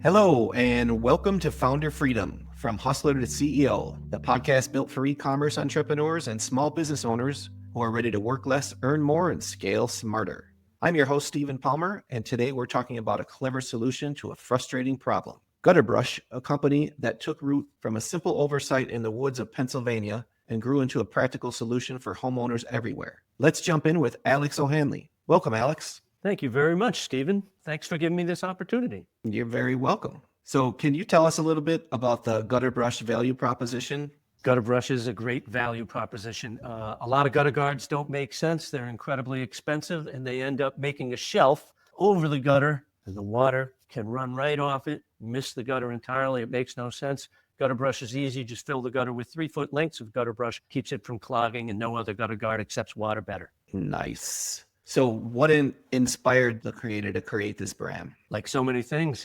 Hello, and welcome to Founder Freedom, From Hustler to CEO, the podcast built for e-commerce entrepreneurs and small business owners who are ready to work less, earn more, and scale smarter. I'm your host, Stephen Palmer, and today we're talking about a clever solution to a frustrating problem. Gutterbrush, a company that took root from a simple oversight in the woods of Pennsylvania and grew into a practical solution for homeowners everywhere. Let's jump in with Alex O'Hanley. Welcome, Alex. Thank you very much, Stephen. Thanks for giving me this opportunity. You're very welcome. So can you tell us a little bit about the Gutterbrush value proposition? Gutterbrush is a great value proposition. A lot of gutter guards don't make sense. They're incredibly expensive, and they end up making a shelf over the gutter, and the water can run right off it, miss the gutter entirely. It makes no sense. Gutterbrush is easy. Just fill the gutter with 3-foot lengths of Gutterbrush, keeps it from clogging, and no other gutter guard accepts water better. Nice. So what inspired the creator to create this brand? Like so many things,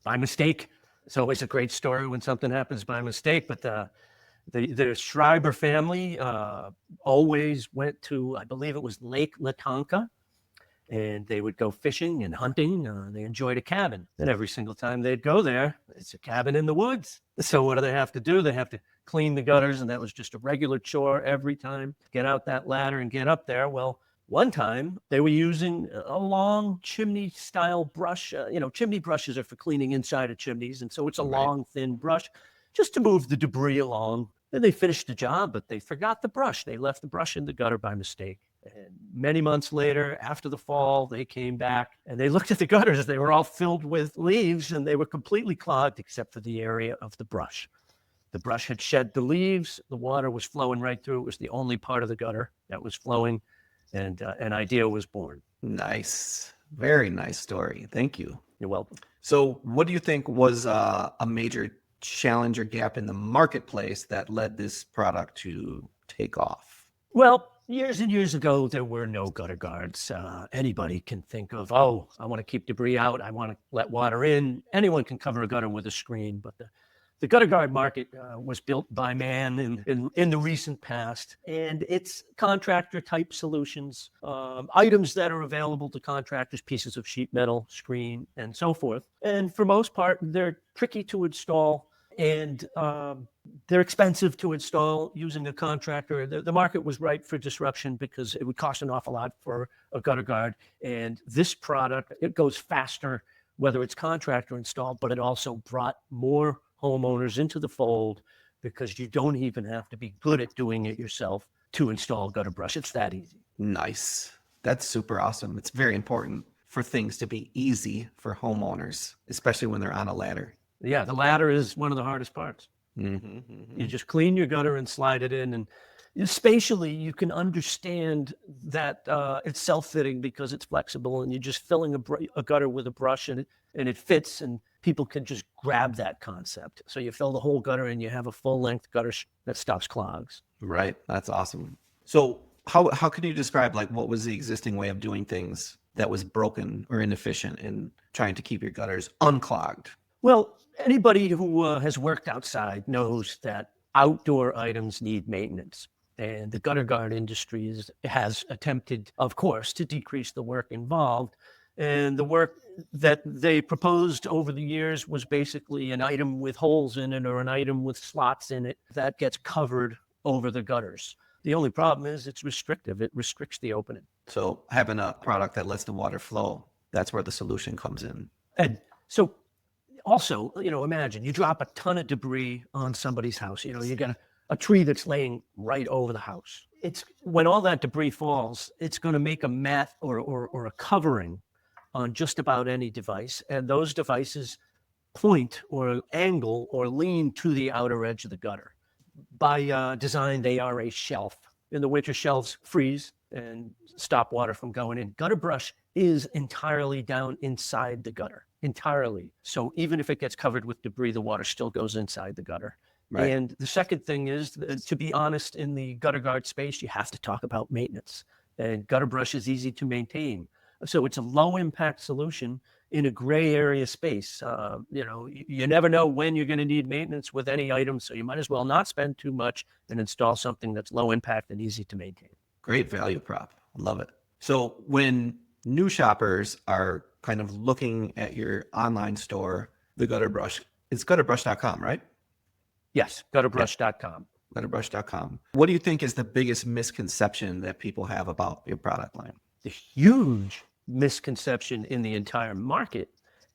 by mistake. It's always a great story when something happens by mistake, but the Schreiber family always went to, I believe it was Lake Latonka, and they would go fishing and hunting. They enjoyed a cabin. And every single time they'd go there, it's a cabin in the woods. So what do they have to do? They have to clean the gutters, and that was just a regular chore every time. Get out that ladder and get up there. Well, one time they were using a long chimney style brush. Chimney brushes are for cleaning inside of chimneys. And so it's a long, thin brush just to move the debris along. And they finished the job, but they forgot the brush. They left the brush in the gutter by mistake. And many months later, after the fall, they came back and they looked at the gutters. They were all filled with leaves and they were completely clogged except for the area of the brush. The brush had shed the leaves. The water was flowing right through. It was the only part of the gutter that was flowing. And an idea was born. Nice. Very nice story. Thank you. You're welcome. So what do you think was a major challenge or gap in the marketplace that led this product to take off? Well, years and years ago, there were no gutter guards. Anybody can think of, I want to keep debris out. I want to let water in. Anyone can cover a gutter with a screen, but the gutter guard market was built by man in the recent past, and it's contractor type solutions, items that are available to contractors, pieces of sheet metal, screen, and so forth. And for most part, they're tricky to install and they're expensive to install using a contractor. The market was ripe for disruption because it would cost an awful lot for a gutter guard. And this product, it goes faster, whether it's contractor installed, but it also brought more homeowners into the fold because you don't even have to be good at doing it yourself to install Gutterbrush. It's that easy. Nice. That's super awesome. It's very important for things to be easy for homeowners, especially when they're on a ladder. Yeah, the ladder is one of the hardest parts. You just clean your gutter and slide it in, and spatially you can understand that it's self-fitting because it's flexible, and you're just filling a gutter with a brush, and it fits, and people can just grab that concept. So you fill the whole gutter and you have a full-length gutter that stops clogs. Right. That's awesome. So how can you describe what was the existing way of doing things that was broken or inefficient in trying to keep your gutters unclogged? Well, anybody who has worked outside knows that outdoor items need maintenance. And the gutter guard industry has attempted, of course, to decrease the work involved. And the work that they proposed over the years was basically an item with holes in it or an item with slots in it that gets covered over the gutters. The only problem is it's restrictive. It restricts the opening. So having a product that lets the water flow, that's where the solution comes in. And so also, imagine you drop a ton of debris on somebody's house. You got a tree that's laying right over the house. It's when all that debris falls, it's going to make a mat or a covering on just about any device. And those devices point or angle or lean to the outer edge of the gutter. By design, they are a shelf. In the winter, shelves freeze and stop water from going in. Gutterbrush is entirely down inside the gutter, entirely. So even if it gets covered with debris, the water still goes inside the gutter. Right. And the second thing is, to be honest, in the gutter guard space, you have to talk about maintenance. And Gutterbrush is easy to maintain. So it's a low impact solution in a gray area space. You never know when you're going to need maintenance with any item, so you might as well not spend too much and install something that's low impact and easy to maintain. Great value prop. Love it. So when new shoppers are kind of looking at your online store, the Gutterbrush. It's gutterbrush.com, right? Yes, gutterbrush.com. Gutterbrush.com. What do you think is the biggest misconception that people have about your product line? The huge misconception in the entire market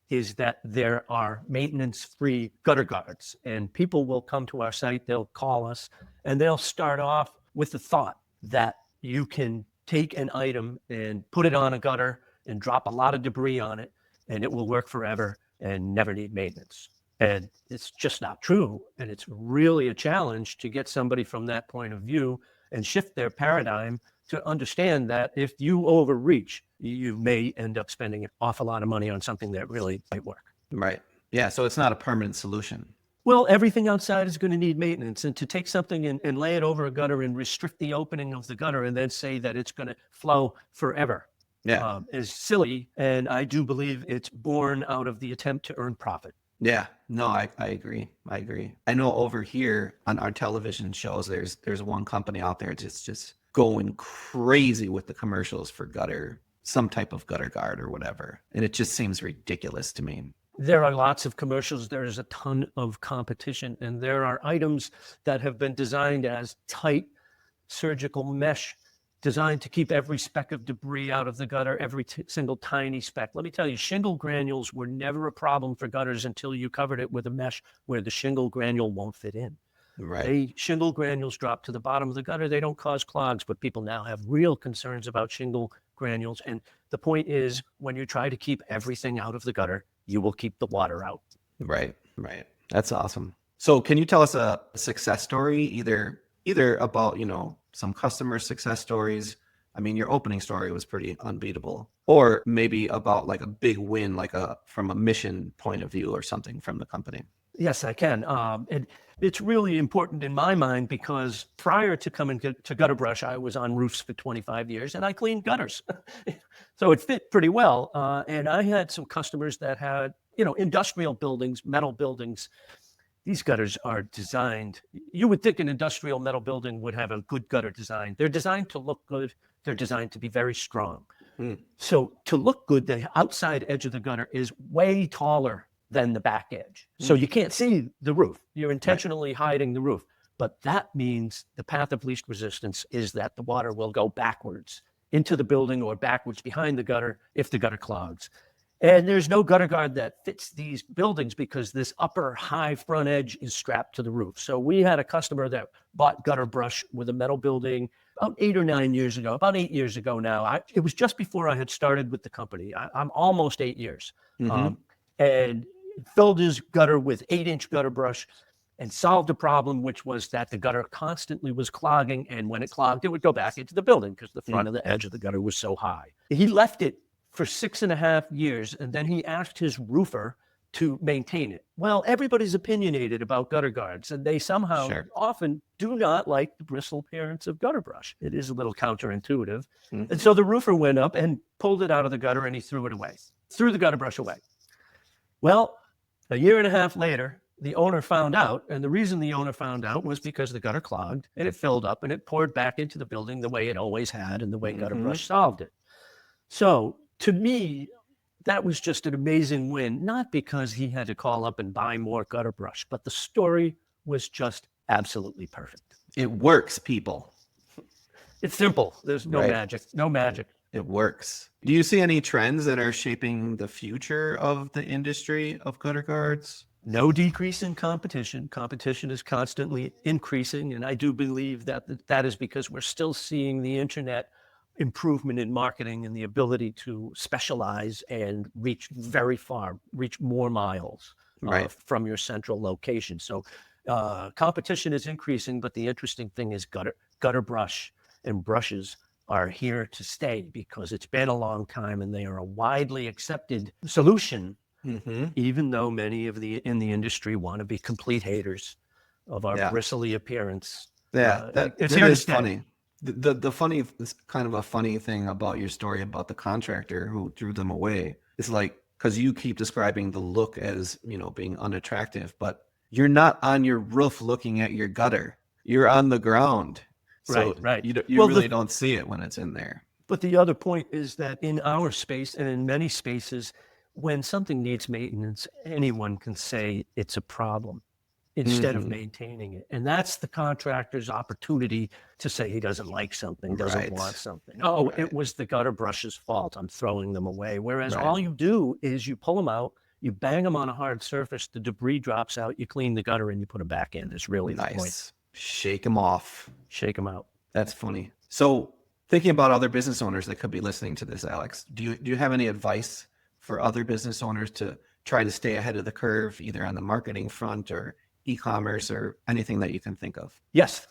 is that there are maintenance-free gutter guards, and people will come to our site, they'll call us, and they'll start off with the thought that you can take an item and put it on a gutter and drop a lot of debris on it, and it will work forever and never need maintenance. And it's just not true. And it's really a challenge to get somebody from that point of view and shift their paradigm to understand that if you overreach, you may end up spending an awful lot of money on something that really might work. Right. Yeah. So it's not a permanent solution. Well, everything outside is going to need maintenance. And to take something and lay it over a gutter and restrict the opening of the gutter and then say that it's going to flow forever is silly. And I do believe it's born out of the attempt to earn profit. Yeah, no, I agree. I agree. I know over here on our television shows, there's one company out there just going crazy with the commercials for some type of gutter guard or whatever. And it just seems ridiculous to me. There are lots of commercials. There is a ton of competition, and there are items that have been designed as tight surgical mesh, designed to keep every speck of debris out of the gutter, every single tiny speck. Let me tell you, shingle granules were never a problem for gutters until you covered it with a mesh where the shingle granule won't fit in. Right. Shingle granules drop to the bottom of the gutter. They don't cause clogs, but people now have real concerns about shingle granules. And the point is, when you try to keep everything out of the gutter, you will keep the water out. Right. That's awesome. So can you tell us a success story, either about, some customer success stories? I mean, your opening story was pretty unbeatable. Or maybe about like a big win, from a mission point of view or something from the company. Yes, I can. And it's really important in my mind because prior to coming to Gutterbrush, I was on roofs for 25 years and I cleaned gutters. So it fit pretty well. And I had some customers that had, industrial buildings, metal buildings. These gutters are designed, you would think an industrial metal building would have a good gutter design. They're designed to look good. They're designed to be very strong. So to look good, the outside edge of the gutter is way taller than the back edge. So you can't see the roof. You're intentionally hiding the roof. But that means the path of least resistance is that the water will go backwards into the building or backwards behind the gutter if the gutter clogs. And there's no gutter guard that fits these buildings because this upper high front edge is strapped to the roof. So we had a customer that bought Gutterbrush with a metal building about 8 or 9 years ago, about 8 years ago now. It was just before I had started with the company. I'm almost 8 years. And filled his gutter with 8-inch Gutterbrush and solved a problem, which was that the gutter constantly was clogging. And when it clogged, it would go back into the building because the front of the edge of the gutter was so high. He left it for 6.5 years, and then he asked his roofer to maintain it. Well, everybody's opinionated about gutter guards, and they somehow often do not like the bristle appearance of Gutterbrush. It is a little counterintuitive. And so the roofer went up and pulled it out of the gutter, and he threw it away, threw the Gutterbrush away. Well, a 1.5 years later, the owner found out, and the reason the owner found out was because the gutter clogged, and it filled up, and it poured back into the building the way it always had, and the way Gutterbrush solved it. So to me, that was just an amazing win, not because he had to call up and buy more Gutterbrush, but the story was just absolutely perfect. It works, people. It's simple. There's no magic. No magic. It works. Do you see any trends that are shaping the future of the industry of gutter guards? No decrease in competition. Competition is constantly increasing, and I do believe that is because we're still seeing the internet improvement in marketing and the ability to specialize and reach very far, reach more miles from your central location. So competition is increasing, but the interesting thing is Gutterbrush and brushes are here to stay because it's been a long time and they are a widely accepted solution, even though many of in the industry want to be complete haters of our bristly appearance. It's here to stay. Funny. The funny, kind of a funny thing about your story about the contractor who threw them away is because you keep describing the look as, being unattractive, but you're not on your roof looking at your gutter. You're on the ground. So right. You really don't see it when it's in there. But the other point is that in our space and in many spaces, when something needs maintenance, anyone can say it's a problem instead of maintaining it. And that's the contractor's opportunity to say he doesn't like something, doesn't Right. want something. Oh, Right. it was the gutter brush's fault. I'm throwing them away. Whereas Right. all you do is you pull them out, you bang them on a hard surface, the debris drops out, you clean the gutter and you put them back in. Is really the point. Nice. Shake them off. Shake them out. That's funny. So thinking about other business owners that could be listening to this, Alex, do you have any advice for other business owners to try to stay ahead of the curve, either on the marketing front or e-commerce or anything that you can think of? Yes,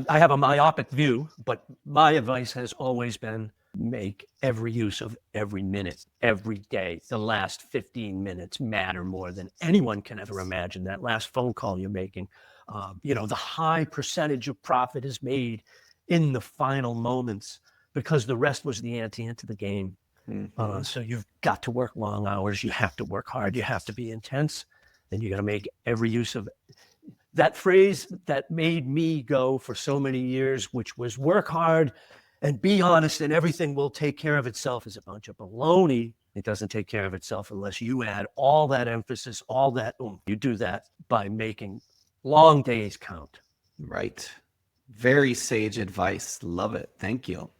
I have a myopic view, but my advice has always been make every use of every minute, every day. The last 15 minutes matter more than anyone can ever imagine. That last phone call you're making, the high percentage of profit is made in the final moments because the rest was the ante into the game. So you've got to work long hours. You have to work hard. You have to be intense. Then you got to make every use of that phrase that made me go for so many years, which was work hard and be honest and everything will take care of itself, is a bunch of baloney. It doesn't take care of itself unless you add all that emphasis, all that. You do that by making long days count. Right. Very sage advice. Love it. Thank you.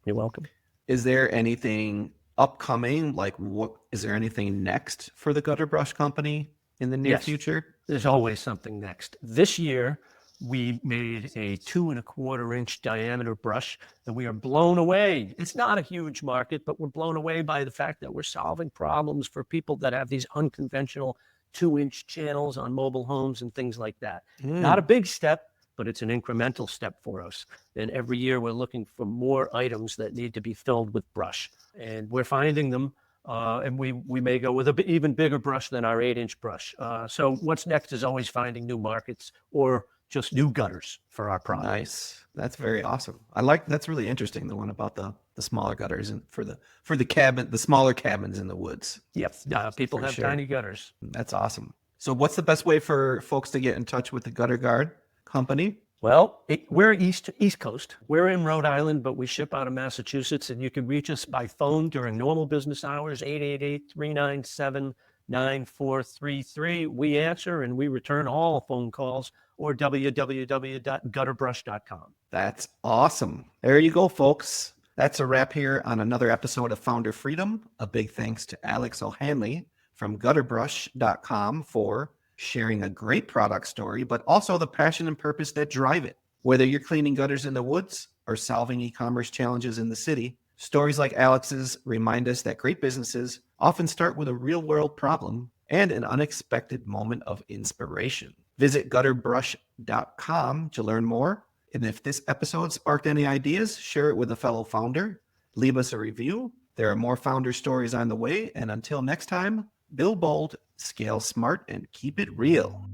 You're welcome. Is there anything upcoming? Like, what is there anything next for the Gutterbrush company in the near Yes. future? There's always something next. This year, we made a 2.25-inch diameter brush and we are blown away. It's not a huge market, but we're blown away by the fact that we're solving problems for people that have these unconventional 2-inch channels on mobile homes and things like that. Not a big step, but it's an incremental step for us. And every year we're looking for more items that need to be filled with brush. And we're finding them. And we may go with an even bigger brush than our 8-inch brush. So what's next is always finding new markets or just new gutters for our product. Nice. That's very awesome. That's really interesting. The one about the smaller gutters and for the smaller cabins in the woods. Yep. People For have sure. tiny gutters. That's awesome. So what's the best way for folks to get in touch with the Gutter Guard company? Well, we're East Coast. We're in Rhode Island, but we ship out of Massachusetts, and you can reach us by phone during normal business hours, 888-397-9433. We answer and we return all phone calls, or www.gutterbrush.com. That's awesome. There you go, folks. That's a wrap here on another episode of Founder Freedom. A big thanks to Alex O'Hanley from Gutterbrush.com for sharing a great product story, but also the passion and purpose that drive it. Whether you're cleaning gutters in the woods or solving e-commerce challenges in the city, stories like Alex's remind us that great businesses often start with a real-world problem and an unexpected moment of inspiration. Visit Gutterbrush.com to learn more. And if this episode sparked any ideas, share it with a fellow founder. Leave us a review. There are more founder stories on the way. And until next time, build bold, scale smart, and keep it real.